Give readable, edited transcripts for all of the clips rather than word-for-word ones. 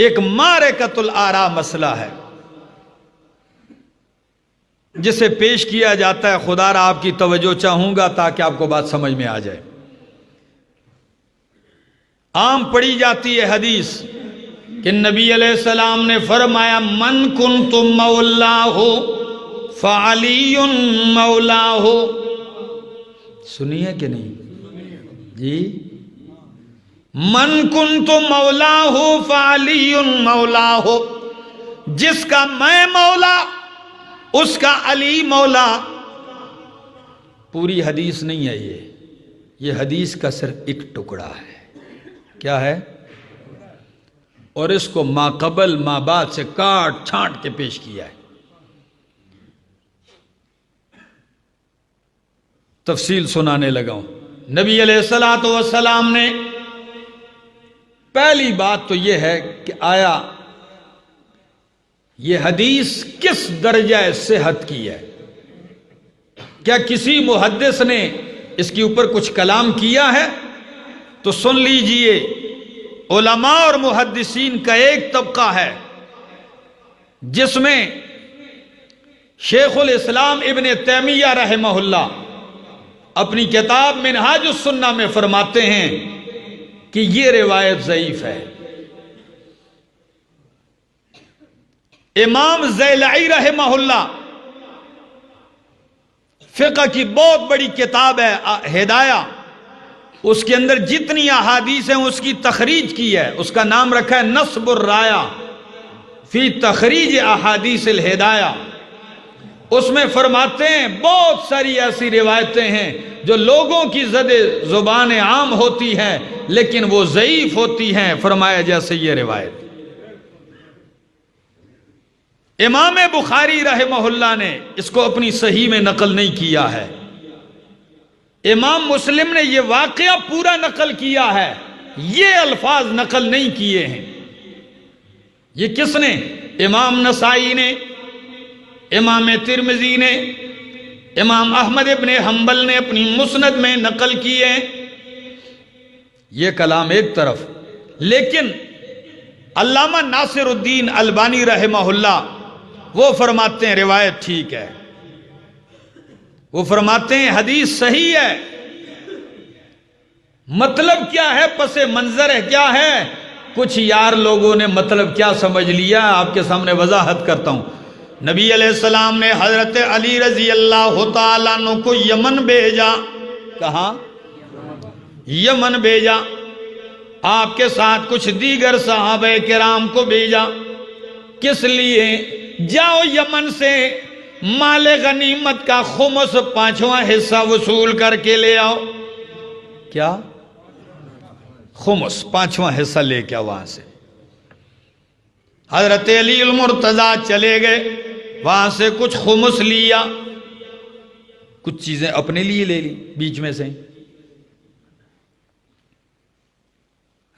ایک معرکۃ الآراء مسئلہ ہے جسے پیش کیا جاتا ہے. خدا را آپ کی توجہ چاہوں گا تاکہ آپ کو بات سمجھ میں آ جائے. عام پڑھی جاتی ہے حدیث کہ نبی علیہ السلام نے فرمایا من کنت مولاہ فعلی مولاہ. سنیے کہ نہیں جی؟ من کنت مولاہ فعلی مولاہ، جس کا میں مولا اس کا علی مولا. پوری حدیث نہیں ہے یہ حدیث کا صرف ایک ٹکڑا ہے. کیا ہے؟ اور اس کو ما قبل ما بعد سے کاٹ چھانٹ کے پیش کیا ہے. تفصیل سنانے لگا ہوں. نبی علیہ الصلوۃ والسلام نے پہلی بات تو یہ ہے کہ آیا یہ حدیث کس درجہ صحت کی ہے؟ کیا کسی محدث نے اس کے اوپر کچھ کلام کیا ہے؟ تو سن لیجئے، علماء اور محدثین کا ایک طبقہ ہے جس میں شیخ الاسلام ابن تیمیہ رحمہ اللہ اپنی کتاب منہاج السنہ میں فرماتے ہیں کہ یہ روایت ضعیف ہے. امام زیلعی رحمہ اللہ فقہ کی بہت بڑی کتاب ہے ہدایہ، اس کے اندر جتنی احادیث ہیں اس کی تخریج کی ہے. اس کا نام رکھا ہے نصب الرایہ فی تخریج احادیث الہدایہ. اس میں فرماتے ہیں بہت ساری ایسی روایتیں ہیں جو لوگوں کی زد زبان عام ہوتی ہیں لیکن وہ ضعیف ہوتی ہیں. فرمایا جیسے یہ روایت امام بخاری رحمہ اللہ نے اس کو اپنی صحیح میں نقل نہیں کیا ہے. امام مسلم نے یہ واقعہ پورا نقل کیا ہے، یہ الفاظ نقل نہیں کیے ہیں. یہ کس نے؟ امام نسائی نے، امام ترمذی نے، امام احمد ابن حنبل نے اپنی مسند میں نقل کیے. یہ کلام ایک طرف، لیکن علامہ ناصر الدین البانی رحمہ اللہ وہ فرماتے ہیں روایت ٹھیک ہے. وہ فرماتے ہیں حدیث صحیح ہے. مطلب کیا ہے؟ پس منظر ہے کیا ہے؟ کچھ یار لوگوں نے مطلب کیا سمجھ لیا، آپ کے سامنے وضاحت کرتا ہوں. نبی علیہ السلام نے حضرت علی رضی اللہ تعالیٰ عنہ کو یمن بھیجا. کہاں؟ یمن بھیجا. آپ کے ساتھ کچھ دیگر صحابہ کرام کو بھیجا. کس لیے؟ جاؤ یمن سے مال غنیمت کا خمس 5واں حصہ وصول کر کے لے آؤ. کیا؟ خمس 5واں حصہ لے کے وہاں سے. حضرت علی المرتضیٰ چلے گئے، وہاں سے کچھ خمس لیا، کچھ چیزیں اپنے لیے لے لی بیچ میں سے.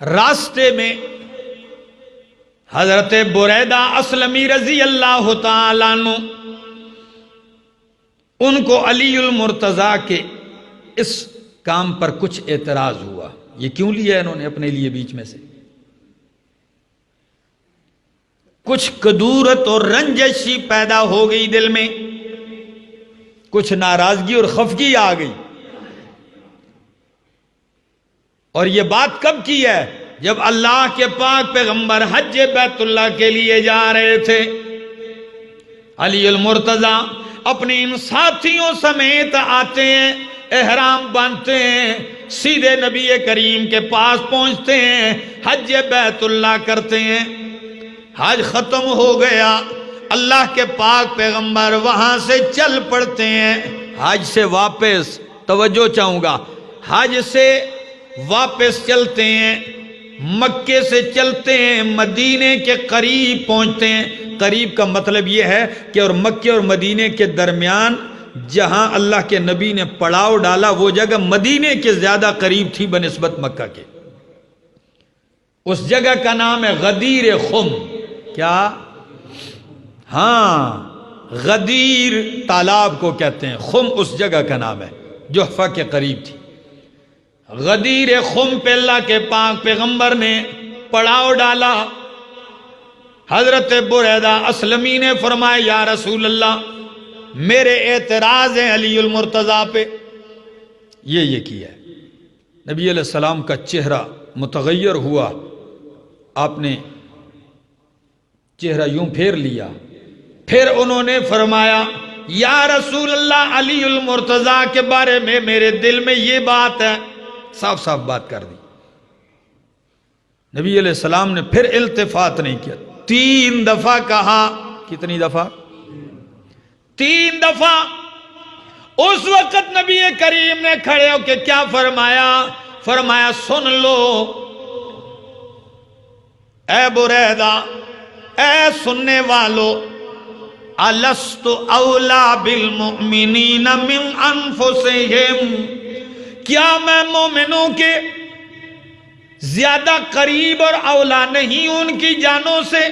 راستے میں حضرت بریدہ اسلمی رضی اللہ تعالیٰ عنہ ان کو علی المرتضیٰ کے اس کام پر کچھ اعتراض ہوا. یہ کیوں لیا انہوں نے اپنے لیے بیچ میں سے؟ کچھ کدورت اور رنجشی پیدا ہو گئی دل میں، کچھ ناراضگی اور خفگی آ گئی. اور یہ بات کب کی ہے؟ جب اللہ کے پاک پیغمبر حج بیت اللہ کے لیے جا رہے تھے. علی المرتضیٰ اپنے ان ساتھیوں سمیت آتے ہیں، احرام باندھتے ہیں، سیدھے نبی کریم کے پاس پہنچتے ہیں، حج بیت اللہ کرتے ہیں. حج ختم ہو گیا، اللہ کے پاک پیغمبر وہاں سے چل پڑتے ہیں. حج سے واپس، توجہ چاہوں گا، حج سے واپس چلتے ہیں، مکے سے چلتے ہیں، مدینے کے قریب پہنچتے ہیں. قریب کا مطلب یہ ہے کہ اور مکے اور مدینے کے درمیان جہاں اللہ کے نبی نے پڑاؤ ڈالا وہ جگہ مدینے کے زیادہ قریب تھی بنسبت مکہ کے. اس جگہ کا نام ہے غدیر خم. کیا؟ ہاں، غدیر تالاب کو کہتے ہیں، خم اس جگہ کا نام ہے، جحفہ کے قریب تھی. غدیر خم پہ اللہ کے پاک پیغمبر نے پڑاؤ ڈالا. حضرت بریدہ اسلمی نے فرمایا یا رسول اللہ میرے اعتراض ہیں علی المرتضیٰ پہ، یہ کیا ہے۔ نبی علیہ السلام کا چہرہ متغیر ہوا، آپ نے چہرہ یوں پھیر لیا، پھر انہوں نے فرمایا یا رسول اللہ علی المرتضیٰ کے بارے میں میرے دل میں یہ بات ہے، صاف صاف بات کر دی۔ نبی علیہ السلام نے پھر التفات نہیں کیا، 3 دفعہ کہا۔ کتنی دفعہ؟ 3 دفعہ۔ اس وقت نبی کریم نے کھڑے ہو کے کیا فرمایا؟ فرمایا سن لو اے بریدہ، اے سننے والو، الست اولا بالمؤمنین من انفسہم، کیا میں مومنوں کے زیادہ قریب اور اولا نہیں ہوں ان کی جانوں سے؟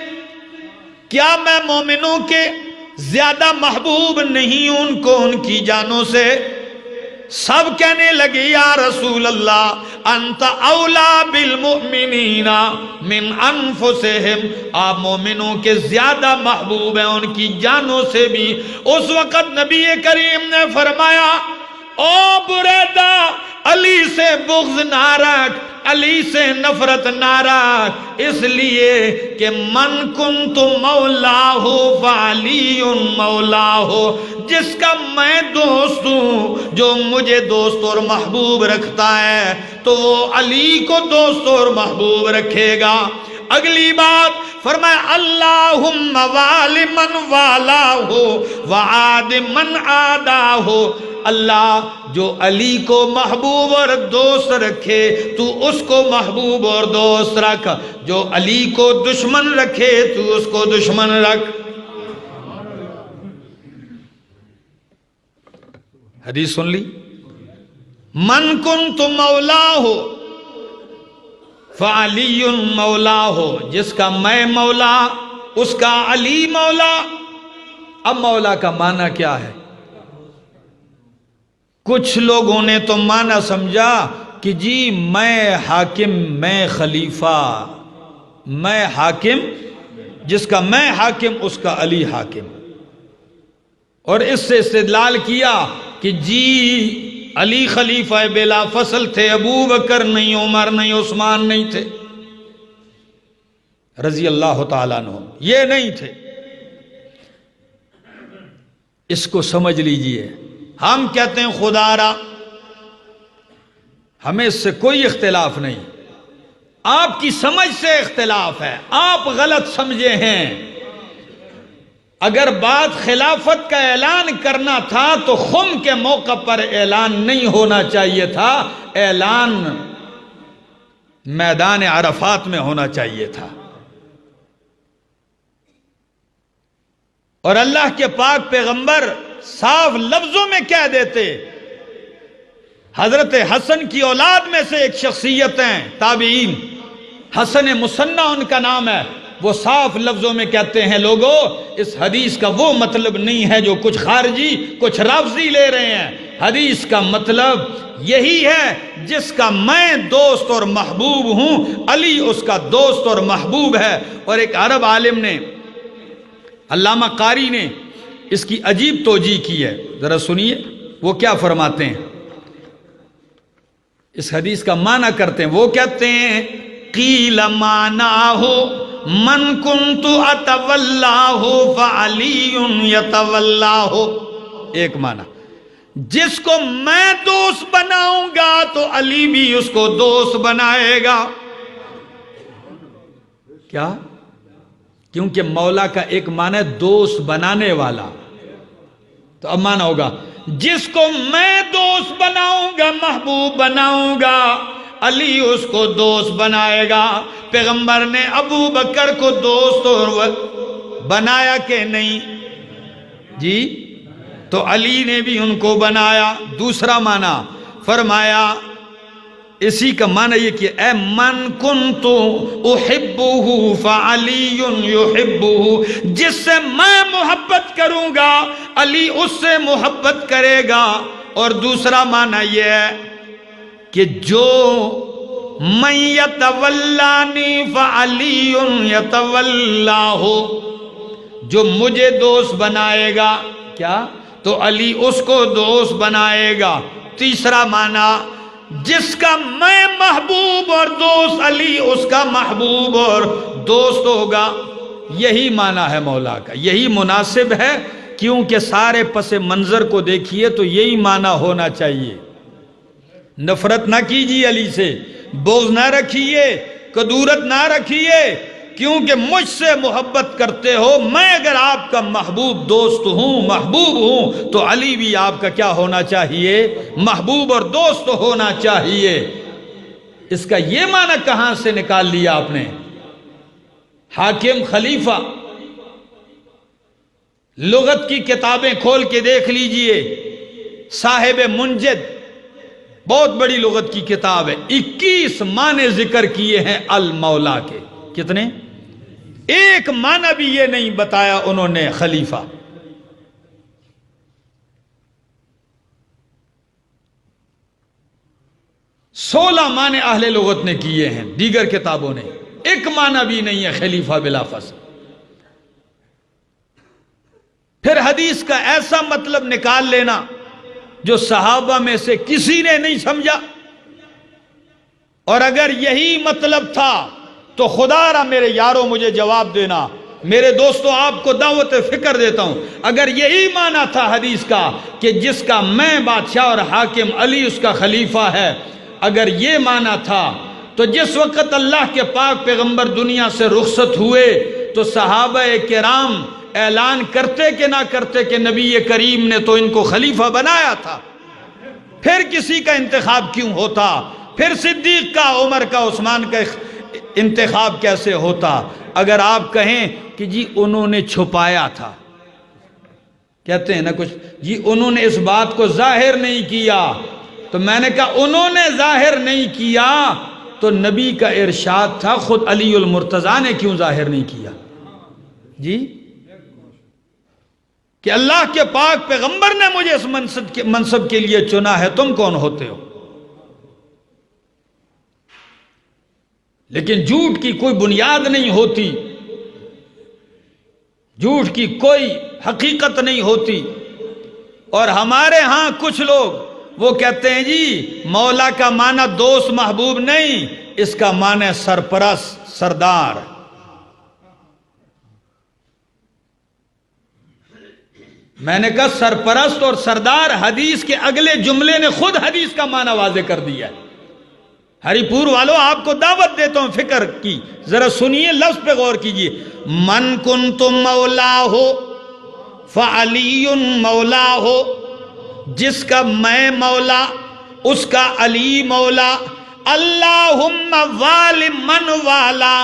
کیا میں مومنوں کے زیادہ محبوب نہیں ہوں ان کو ان کی جانوں سے؟ سب کہنے لگے یا رسول اللہ انت اولا بالمؤمنین من انفسہم، آپ مومنوں کے زیادہ محبوب ہیں ان کی جانوں سے بھی۔ اس وقت نبی کریم نے فرمایا او بریدہ، علی سے بغض نہ رکھ، علی سے نفرت نہ رکھ، اس لیے کہ من کنت مولاہ فعلی مولاہ، جس کا میں دوست ہوں، جو مجھے دوست اور محبوب رکھتا ہے تو وہ علی کو دوست اور محبوب رکھے گا۔ اگلی بات فرمایا اللہم والی من والاہ وعاد من عاداہ، اللہ جو علی کو محبوب اور دوست رکھے تو اس کو محبوب اور دوست رکھ، جو علی کو دشمن رکھے تو اس کو دشمن رکھ۔ حدیث سن لی، من کنت مولاہ فعلی مولاہ، جس کا میں مولا اس کا علی مولا۔ اب مولا کا معنی کیا ہے؟ کچھ لوگوں نے تو معنی سمجھا کہ جی میں حاکم، میں خلیفہ، میں حاکم، جس کا میں حاکم اس کا علی حاکم، اور اس سے استدلال کیا کہ جی علی خلیفہ بلا فصل تھے، ابو بکر نہیں، عمر نہیں، عثمان نہیں تھے رضی اللہ تعالیٰ عنہ، یہ نہیں تھے۔ اس کو سمجھ لیجئے، ہم کہتے ہیں خدا را، ہمیں اس سے کوئی اختلاف نہیں، آپ کی سمجھ سے اختلاف ہے، آپ غلط سمجھے ہیں۔ اگر بات خلافت کا اعلان کرنا تھا تو خم کے موقع پر اعلان نہیں ہونا چاہیے تھا، اعلان میدان عرفات میں ہونا چاہیے تھا۔ اور اللہ کے پاک پیغمبر صاف لفظوں میں کہہ دیتے، حضرت حسن کی اولاد میں سے ایک شخصیت ہیں تابعین، حسن مصنع ان کا نام ہے، وہ صاف لفظوں میں کہتے ہیں لوگوں اس حدیث کا وہ مطلب نہیں ہے جو کچھ خارجی کچھ رافضی لے رہے ہیں، حدیث کا مطلب یہی ہے جس کا میں دوست اور محبوب ہوں، علی اس کا دوست اور محبوب ہے۔ اور ایک عرب عالم نے، علامہ قاری نے اس کی عجیب توجیہ کی ہے، ذرا سنیے وہ کیا فرماتے ہیں، اس حدیث کا معنی کرتے ہیں۔ وہ کہتے ہیں قیل معناہ من کنت اتولاہ فعلی یتولاہ، ایک معنی جس کو میں دوست بناؤں گا تو علی بھی اس کو دوست بنائے گا۔ کیا؟ کیونکہ مولا کا ایک معنی ہے دوست بنانے والا، تو اب معنی ہوگا جس کو میں دوست بناؤں گا، محبوب بناؤں گا، علی اس کو دوست بنائے گا۔ پیغمبر نے ابو بکر کو دوست اور بنایا کہ نہیں جی؟ تو علی نے بھی ان کو بنایا۔ دوسرا معنی فرمایا، اسی کا معنی یہ کہ اے من کنت احبہ فعلی یحبہ، جس سے میں محبت کروں گا علی اس سے محبت کرے گا۔ اور دوسرا معنی یہ ہے کہ جو من یتولانی فعلی یتولاہ، جو مجھے دوست بنائے گا کیا تو علی اس کو دوست بنائے گا۔ تیسرا معنی، جس کا میں محبوب اور دوست علی اس کا محبوب اور دوست ہوگا، یہی معنی ہے مولا کا، یہی مناسب ہے، کیونکہ سارے پس منظر کو دیکھیے تو یہی معنی ہونا چاہیے۔ نفرت نہ کیجیے علی سے، بغض نہ رکھیے، کدورت نہ رکھیے، کیونکہ مجھ سے محبت کرتے ہو، میں اگر آپ کا محبوب دوست ہوں، محبوب ہوں، تو علی بھی آپ کا کیا ہونا چاہیے؟ محبوب اور دوست ہونا چاہیے۔ اس کا یہ معنی کہاں سے نکال لیا آپ نے؟ حاکم خلیفہ، لغت کی کتابیں کھول کے دیکھ لیجئے، صاحب منجد، بہت بڑی لغت کی کتاب ہے، 21 معنی ذکر کیے ہیں المولا کے۔ کتنے؟ ایک معنی بھی یہ نہیں بتایا انہوں نے خلیفہ۔ 16 معنی اہل لغت نے کیے ہیں دیگر کتابوں نے، ایک معنی بھی نہیں ہے خلیفہ بلا فصل۔ پھر حدیث کا ایسا مطلب نکال لینا جو صحابہ میں سے کسی نے نہیں سمجھا، اور اگر یہی مطلب تھا تو خدا را میرے یاروں مجھے جواب دینا، میرے دوستوں آپ کو دعوت فکر دیتا ہوں، اگر یہی معنی تھا حدیث کا کہ جس کا میں بادشاہ اور حاکم علی اس کا خلیفہ ہے، اگر یہ معنی تھا تو جس وقت اللہ کے پاک پیغمبر دنیا سے رخصت ہوئے تو صحابہ کرام اعلان کرتے کہ نہ کرتے کہ نبی کریم نے تو ان کو خلیفہ بنایا تھا، پھر کسی کا انتخاب کیوں ہوتا؟ پھر صدیق کا، عمر کا، عثمان کا انتخاب کیسے ہوتا؟ اگر آپ کہیں کہ جی انہوں نے چھپایا تھا، کہتے ہیں نا کچھ، جی انہوں نے اس بات کو ظاہر نہیں کیا، تو میں نے کہا انہوں نے ظاہر نہیں کیا تو نبی کا ارشاد تھا، خود علی المرتضیٰ نے کیوں ظاہر نہیں کیا؟ جی کہ اللہ کے پاک پیغمبر نے مجھے اس منصب کے لیے چنا ہے، تم کون ہوتے ہو؟ لیکن جھوٹ کی کوئی بنیاد نہیں ہوتی، جھوٹ کی کوئی حقیقت نہیں ہوتی۔ اور ہمارے ہاں کچھ لوگ وہ کہتے ہیں جی مولا کا معنی دوست محبوب نہیں، اس کا معنی سرپرست، سردار۔ میں نے کہا سرپرست اور سردار، حدیث کے اگلے جملے نے خود حدیث کا معنی واضح کر دیا ہے۔ ہری پور والوں آپ کو دعوت دیتا ہوں فکر کی، ذرا سنیے، لفظ پہ غور کیجئے۔ من کنت مولاہ فعلی مولاہ، جس کا میں مولا اس کا علی مولا۔ اللہم وال من والا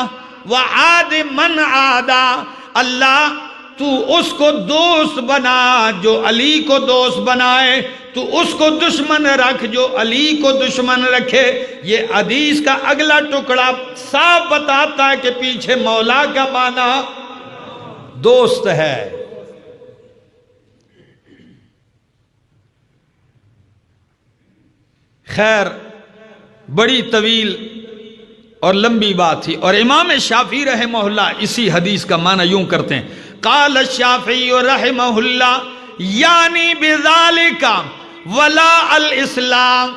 وعاد من عادا، اللہ تو اس کو دوست بنا جو علی کو دوست بنائے، تو اس کو دشمن رکھ جو علی کو دشمن رکھے۔ یہ حدیث کا اگلا ٹکڑا صاف بتاتا ہے کہ پیچھے مولا کا معنی دوست ہے۔ خیر بڑی طویل اور لمبی بات تھی، اور امام شافعی رحمہ اللہ اسی حدیث کا معنی یوں کرتے ہیں، قال الشافعی رحمہ اللہ یعنی بذالک ولا الاسلام،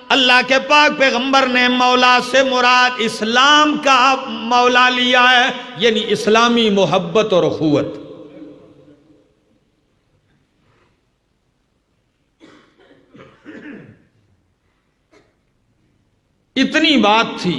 اللہ کے پاک پیغمبر نے مولا سے مراد اسلام کا مولا لیا ہے، یعنی اسلامی محبت اور اخوت۔ اتنی بات تھی۔